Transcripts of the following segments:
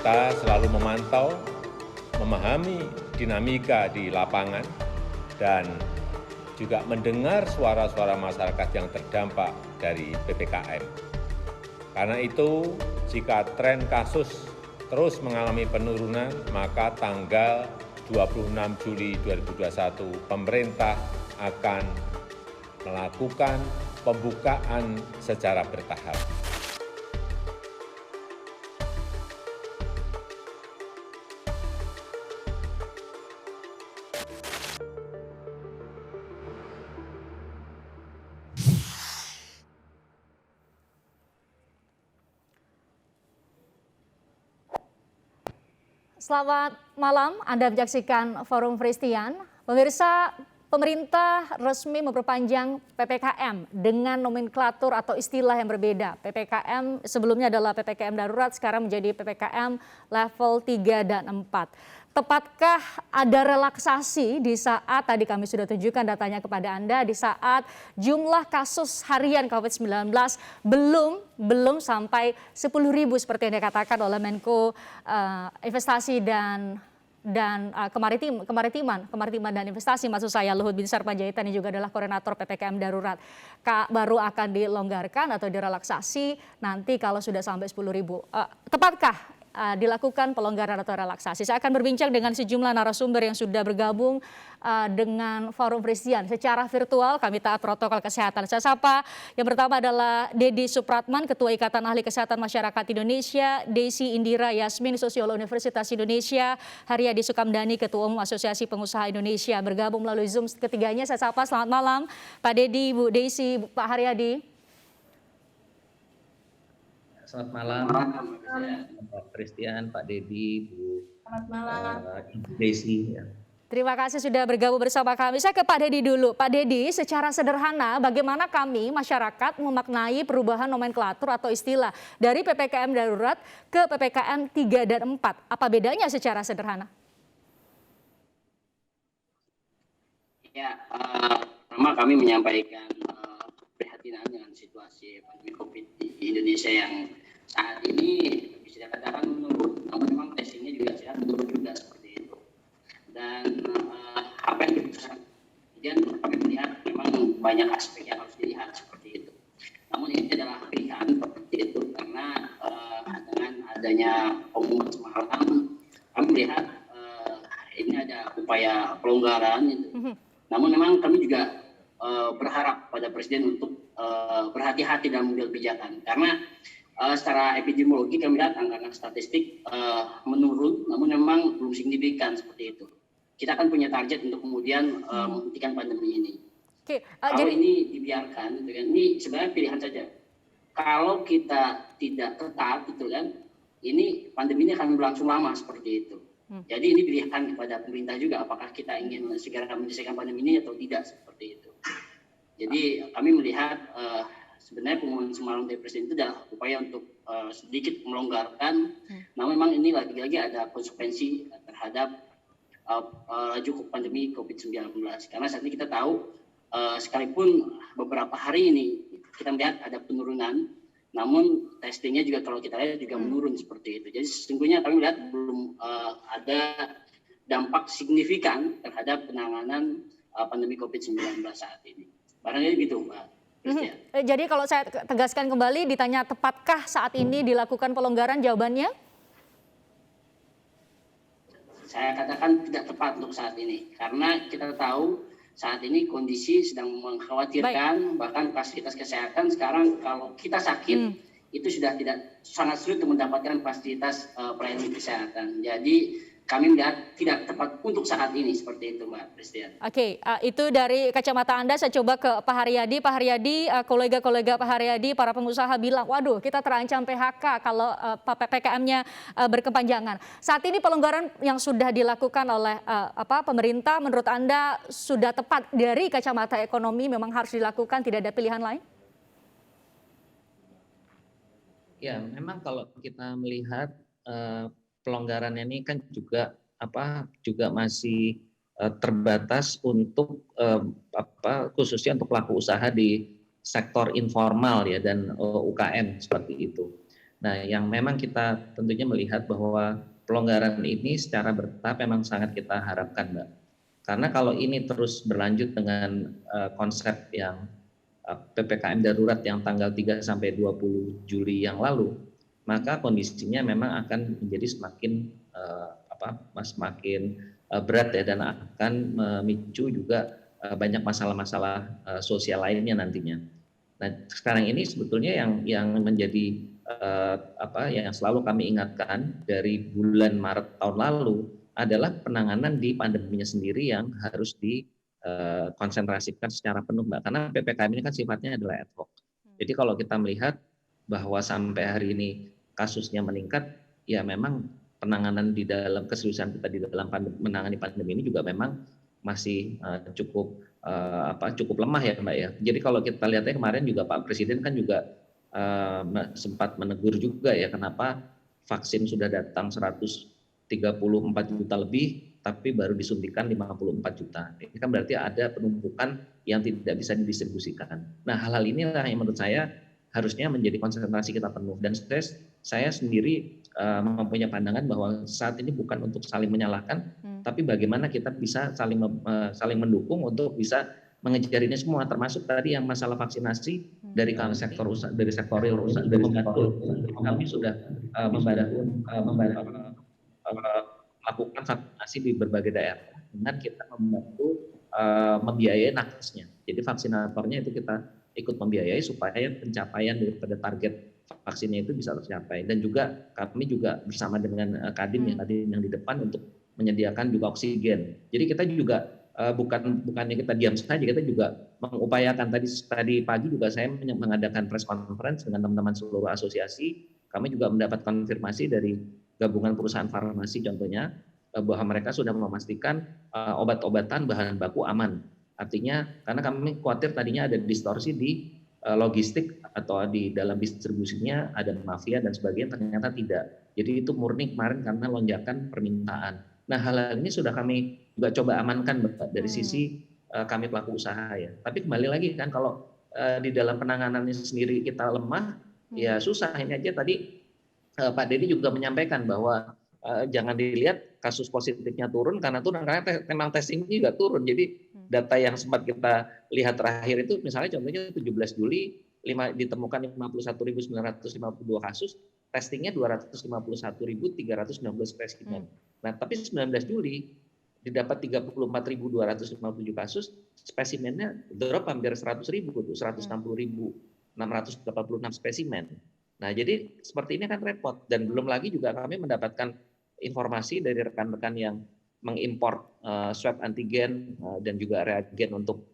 Kita selalu memantau, memahami dinamika di lapangan, dan juga mendengar suara-suara masyarakat yang terdampak dari PPKM. Karena itu, jika tren kasus terus mengalami penurunan, maka tanggal 26 Juli 2021 pemerintah akan melakukan pembukaan secara bertahap. Selamat malam, Anda menyaksikan Forum Christian. Pemirsa, pemerintah resmi memperpanjang PPKM dengan nomenklatur atau istilah yang berbeda. PPKM sebelumnya adalah PPKM darurat, sekarang menjadi PPKM level 3 dan 4. Tepatkah ada relaksasi di saat, tadi kami sudah tunjukkan datanya kepada Anda, di saat jumlah kasus harian COVID-19 belum sampai 10.000 seperti yang dikatakan oleh Menko Investasi dan Kemaritiman dan Investasi, maksud saya Luhut Binsar Panjaitan, yang juga adalah koordinator PPKM darurat. Baru akan dilonggarkan atau direlaksasi nanti kalau sudah sampai 10.000. Tepatkah dilakukan pelonggaran atau relaksasi? Saya akan berbincang dengan sejumlah narasumber yang sudah bergabung dengan Forum Christian secara virtual. Kami taat protokol kesehatan. Saya sapa yang pertama adalah Dedi Supratman, Ketua Ikatan Ahli Kesehatan Masyarakat Indonesia, Desi Indira Yasmin, Sosiolog Universitas Indonesia, Haryadi Sukamdhani, Ketua Umum Asosiasi Pengusaha Indonesia, bergabung melalui Zoom. Ketiganya saya sapa, selamat malam Pak Dedi, Bu Desi, Pak Haryadi. Selamat malam, Pak Christian, Pak Dedi, Bu Desi. Terima kasih sudah bergabung bersama kami. Saya ke Pak Dedi dulu. Pak Dedi, secara sederhana bagaimana kami masyarakat memaknai perubahan nomenklatur atau istilah dari PPKM darurat ke PPKM 3 dan 4? Apa bedanya secara sederhana? Ya, pertama kami menyampaikan keprihatinan dengan situasi pandemi COVID di Indonesia yang saat ini bisa dikatakan menurun, namun memang testingnya juga sedang menurun juga seperti itu. Dan apa yang diputuskan, kemudian kami melihat memang banyak aspek yang harus dilihat seperti itu. Namun ini adalah pilihan seperti itu karena dengan adanya pengumuman semalam, kami melihat ini ada upaya pelonggaran. Gitu. Namun memang kami juga berharap pada Presiden untuk berhati-hati dalam mengambil kebijakan karena secara epidemiologi kami lihat angka statistik menurun, namun memang belum signifikan seperti itu. Kita akan punya target untuk kemudian menghentikan pandemi ini. Kalau ini dibiarkan, gitu kan, ini sebenarnya pilihan saja. Kalau kita tidak ketat, gitu kan, ini pandemi ini akan berlangsung lama seperti itu. Jadi ini pilihan kepada pemerintah juga, apakah kita ingin segera menyelesaikan pandemi ini atau tidak seperti itu. Jadi kami melihat sebenarnya pengumuman semalam dari Presiden itu adalah upaya untuk sedikit melonggarkan. Namun memang ini lagi-lagi ada konsekuensi terhadap laju pandemi COVID-19. Karena saat ini kita tahu sekalipun beberapa hari ini kita melihat ada penurunan, namun testingnya juga kalau kita lihat juga menurun seperti itu. Jadi sesungguhnya kami lihat belum ada dampak signifikan terhadap penanganan pandemi COVID-19 saat ini. Barangkali gitu, Mbak. Jadi kalau saya tegaskan kembali, ditanya tepatkah saat ini dilakukan pelonggaran, jawabannya? Saya katakan tidak tepat untuk saat ini. Karena kita tahu saat ini kondisi sedang mengkhawatirkan. Bahkan fasilitas kesehatan sekarang kalau kita sakit, itu sudah tidak sangat sulit untuk mendapatkan fasilitas pelayanan kesehatan. Jadi kami melihat tidak tepat untuk saat ini seperti itu, Mbak Presiden. Oke, itu dari kacamata Anda. Saya coba ke Pak Haryadi. Pak Haryadi, kolega-kolega Pak Haryadi, para pengusaha bilang, waduh kita terancam PHK kalau PPKM-nya berkepanjangan. Saat ini pelonggaran yang sudah dilakukan oleh pemerintah, menurut Anda sudah tepat dari kacamata ekonomi, memang harus dilakukan, tidak ada pilihan lain? Ya, memang kalau kita melihat pelonggaran ini kan juga masih terbatas untuk khususnya untuk pelaku usaha di sektor informal ya dan UKM seperti itu. Nah, yang memang kita tentunya melihat bahwa pelonggaran ini secara bertahap memang sangat kita harapkan, Mbak. Karena kalau ini terus berlanjut dengan konsep yang PPKM darurat yang tanggal 3 sampai 20 Juli yang lalu, maka kondisinya memang akan menjadi semakin berat ya, dan akan memicu juga banyak masalah-masalah sosial lainnya nantinya. Nah, sekarang ini sebetulnya yang menjadi yang selalu kami ingatkan dari bulan Maret tahun lalu adalah penanganan di pandeminya sendiri yang harus dikonsentrasikan secara penuh, Mbak. Karena PPKM ini kan sifatnya adalah ad hoc. Jadi kalau kita melihat bahwa sampai hari ini kasusnya meningkat, ya memang penanganan di dalam keseriusan kita di dalam menangani pandemi ini juga memang masih cukup lemah ya, Mbak ya. Jadi kalau kita lihatnya kemarin juga Pak Presiden kan juga sempat menegur juga ya, kenapa vaksin sudah datang 134 juta lebih tapi baru disuntikan 54 juta. Ini kan berarti ada penumpukan yang tidak bisa didistribusikan. Nah, hal-hal inilah yang menurut saya harusnya menjadi konsentrasi kita penuh. Dan saya sendiri mempunyai pandangan bahwa saat ini bukan untuk saling menyalahkan, tapi bagaimana kita bisa saling mendukung untuk bisa mengejar ini semua, termasuk tadi yang masalah vaksinasi dari sektor usaha, dari sektor real usaha, dari sektor kami sudah melakukan vaksinasi di berbagai daerah dengan kita membantu membiayai nakesnya. Jadi vaksinatornya itu kita ikut membiayai supaya pencapaian daripada target vaksinnya itu bisa tercapai. Dan juga kami juga bersama dengan Kadin yang di depan untuk menyediakan juga oksigen. Jadi kita juga bukannya kita diam saja, kita juga mengupayakan. Tadi pagi juga saya mengadakan press conference dengan teman-teman seluruh asosiasi. Kami juga mendapat konfirmasi dari gabungan perusahaan farmasi contohnya bahwa mereka sudah memastikan obat-obatan bahan baku aman. Artinya karena kami khawatir tadinya ada distorsi di logistik atau di dalam distribusinya ada mafia dan sebagainya, ternyata tidak. Jadi itu murni kemarin karena lonjakan permintaan. Nah, hal ini sudah kami juga coba amankan dari sisi kami pelaku usaha ya. Tapi kembali lagi kan kalau di dalam penanganannya sendiri kita lemah, ya susah. Ini aja tadi Pak Dedi juga menyampaikan bahwa jangan dilihat kasus positifnya turun karena memang testing juga turun. Jadi data yang sempat kita lihat terakhir itu misalnya contohnya 17 Juli ditemukan 51.952 kasus, testingnya 251.319 spesimen. Nah, tapi 19 Juli didapat 34.257 kasus, spesimennya drop hampir 100.000 tuh, 160.686 spesimen. Nah, jadi seperti ini kan repot, dan belum lagi juga kami mendapatkan informasi dari rekan-rekan yang mengimpor swab antigen dan juga reagen untuk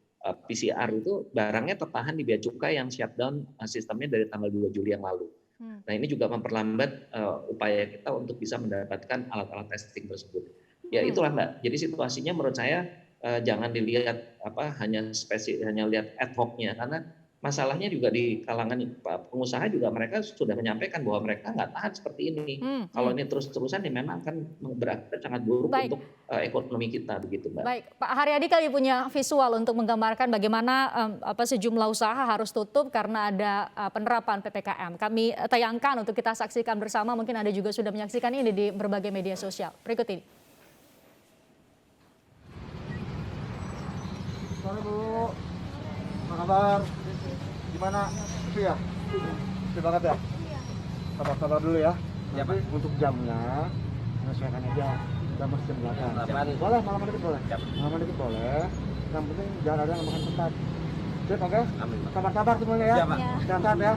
PCR itu barangnya tertahan di bea cukai yang shutdown sistemnya dari tanggal 2 Juli yang lalu. Nah, ini juga memperlambat upaya kita untuk bisa mendapatkan alat-alat testing tersebut. Ya itulah Mbak. Jadi situasinya menurut saya jangan dilihat hanya lihat ad hoc-nya, karena masalahnya juga di kalangan pengusaha juga mereka sudah menyampaikan bahwa mereka nggak tahan seperti ini. Kalau ini terus-terusan ya memang akan berakibat sangat buruk untuk ekonomi kita, begitu Mbak. Baik, Pak Haryadi kami punya visual untuk menggambarkan bagaimana sejumlah usaha harus tutup karena ada penerapan PPKM. Kami tayangkan untuk kita saksikan bersama, mungkin Anda juga sudah menyaksikan ini di berbagai media sosial. Berikut ini. Sore Bu, apa kabar? Gimana? Itu ya? Itu banget ya? Sabar-sabar dulu ya. Nanti untuk jamnya menyesuaikan aja. Jam masih jam 8. Boleh, malam dikit boleh. Malam dikit boleh. Yang penting jangan ada yang makan cepat. Sip, oke? Sabar-sabar semuanya ya. Sehat-sehat ya.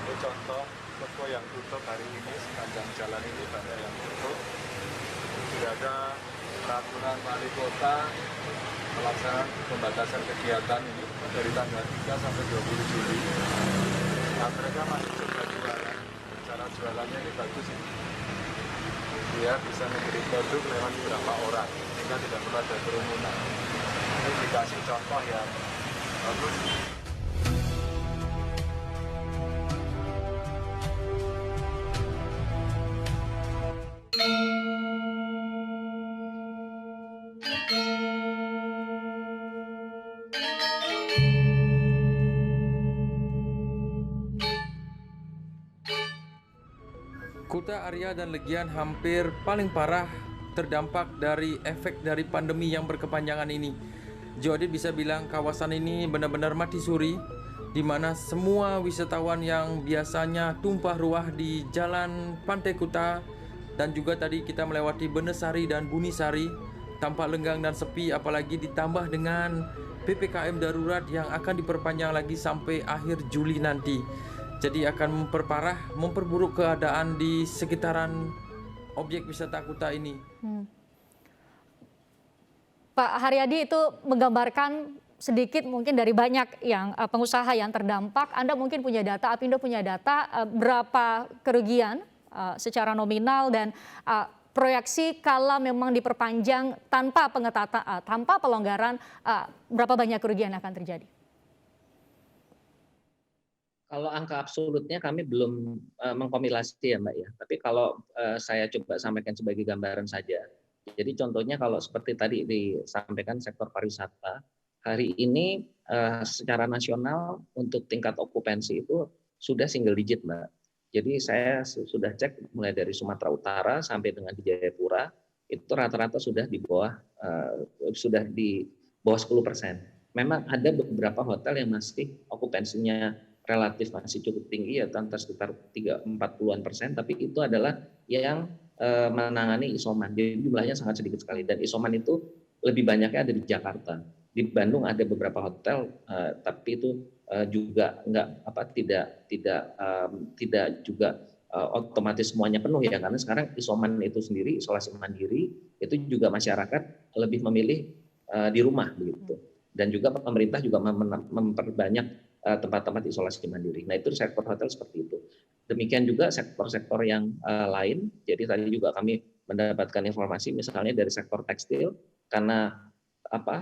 Ini contoh toko yang tutup hari ini, sepanjang jalan ini banyak yang tutup. Sudah ada peraturan wali kota pelaksanaan pembatasan kegiatan ini dari tanggal 3 sampai 20 Juli. Nah, mereka masih coba jualan. Cara jualannya ini bagus ini. Dia bisa memberi produk lewat beberapa orang sehingga tidak perlu ada kerumunan. Ini dikasih contoh yang bagus. Kuta, Arya, dan Legian hampir paling parah terdampak dari efek dari pandemi yang berkepanjangan ini. Jodit bisa bilang kawasan ini benar-benar mati suri, di mana semua wisatawan yang biasanya tumpah ruah di jalan Pantai Kuta dan juga tadi kita melewati Benesari dan Bunisari tampak lenggang dan sepi, apalagi ditambah dengan PPKM darurat yang akan diperpanjang lagi sampai akhir Juli nanti. Jadi akan memperparah, memperburuk keadaan di sekitaran objek wisata Kuta ini. Pak Haryadi, itu menggambarkan sedikit mungkin dari banyak yang pengusaha yang terdampak. Anda mungkin punya data, Apindo punya data berapa kerugian secara nominal dan proyeksi kalau memang diperpanjang tanpa pengetatan, tanpa pelonggaran, berapa banyak kerugian yang akan terjadi? Kalau angka absolutnya kami belum mengkompilasi ya Mbak ya. Tapi kalau saya coba sampaikan sebagai gambaran saja. Jadi contohnya kalau seperti tadi disampaikan sektor pariwisata, hari ini secara nasional untuk tingkat okupansi itu sudah single digit Mbak. Jadi saya sudah cek mulai dari Sumatera Utara sampai dengan di Jayapura, itu rata-rata sudah di bawah 10%. Memang ada beberapa hotel yang masih okupansinya relatif masih cukup tinggi ya, antara sekitar 3-40%, tapi itu adalah yang menangani isoman. Jadi jumlahnya sangat sedikit sekali, dan isoman itu lebih banyaknya ada di Jakarta. Di Bandung ada beberapa hotel, tapi itu juga tidak juga otomatis semuanya penuh ya, karena sekarang isoman itu sendiri, isolasi mandiri itu juga masyarakat lebih memilih di rumah begitu. Dan juga pemerintah juga memperbanyak tempat-tempat isolasi mandiri. Nah, itu sektor hotel seperti itu. Demikian juga sektor-sektor yang lain. Jadi tadi juga kami mendapatkan informasi misalnya dari sektor tekstil, karena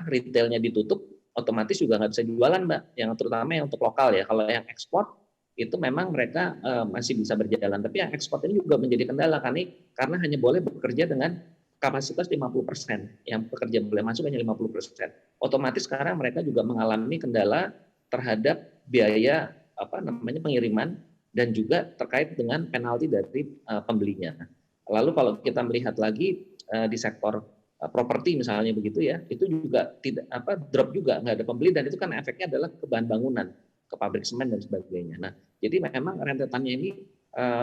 retailnya ditutup, otomatis juga nggak bisa jualan Mbak. Yang terutama yang untuk lokal ya. Kalau yang ekspor itu memang mereka masih bisa berjalan. Tapi yang ekspor ini juga menjadi kendala karena hanya boleh bekerja dengan kapasitas 50%. Yang pekerja boleh masuk hanya 50%. Otomatis sekarang mereka juga mengalami kendala terhadap biaya pengiriman dan juga terkait dengan penalti dari pembelinya. Lalu kalau kita melihat lagi di sektor properti misalnya begitu ya, itu juga tidak drop juga, nggak ada pembeli, dan itu kan efeknya adalah ke bahan bangunan, ke pabrik semen dan sebagainya. Nah, jadi memang rentetannya ini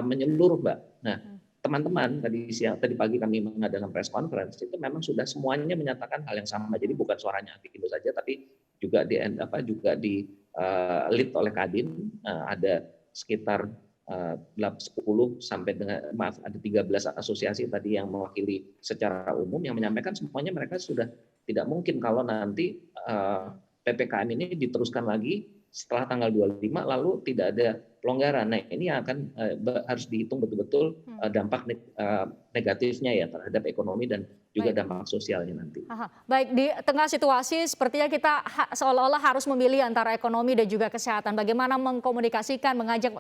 menyeluruh Mbak. Nah, teman-teman tadi pagi kami mengadakan press conference, itu memang sudah semuanya menyatakan hal yang sama. Jadi bukan suaranya Apindo saja, tapi juga di lead oleh Kadin, ada sekitar 10 sampai dengan ada 13 asosiasi tadi yang mewakili secara umum yang menyampaikan semuanya mereka sudah tidak mungkin kalau nanti PPKM ini diteruskan lagi setelah tanggal 25 lalu tidak ada pelonggaran. Nah, ini akan harus dihitung betul-betul dampak negatifnya ya terhadap ekonomi dan juga dampak sosialnya nanti. Baik, di tengah situasi sepertinya kita seolah-olah harus memilih antara ekonomi dan juga kesehatan. Bagaimana mengkomunikasikan, mengajak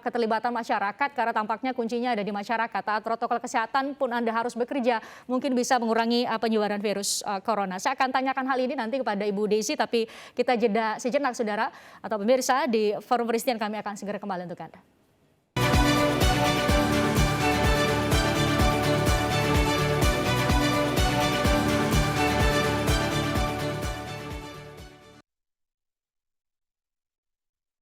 keterlibatan masyarakat, karena tampaknya kuncinya ada di masyarakat. Taat protokol kesehatan pun Anda harus bekerja, mungkin bisa mengurangi penyebaran virus corona. Saya akan tanyakan hal ini nanti kepada Ibu Desi, tapi kita jeda sejenak saudara atau pemirsa. Di Forum Peristian kami akan segera kembali untuk Anda.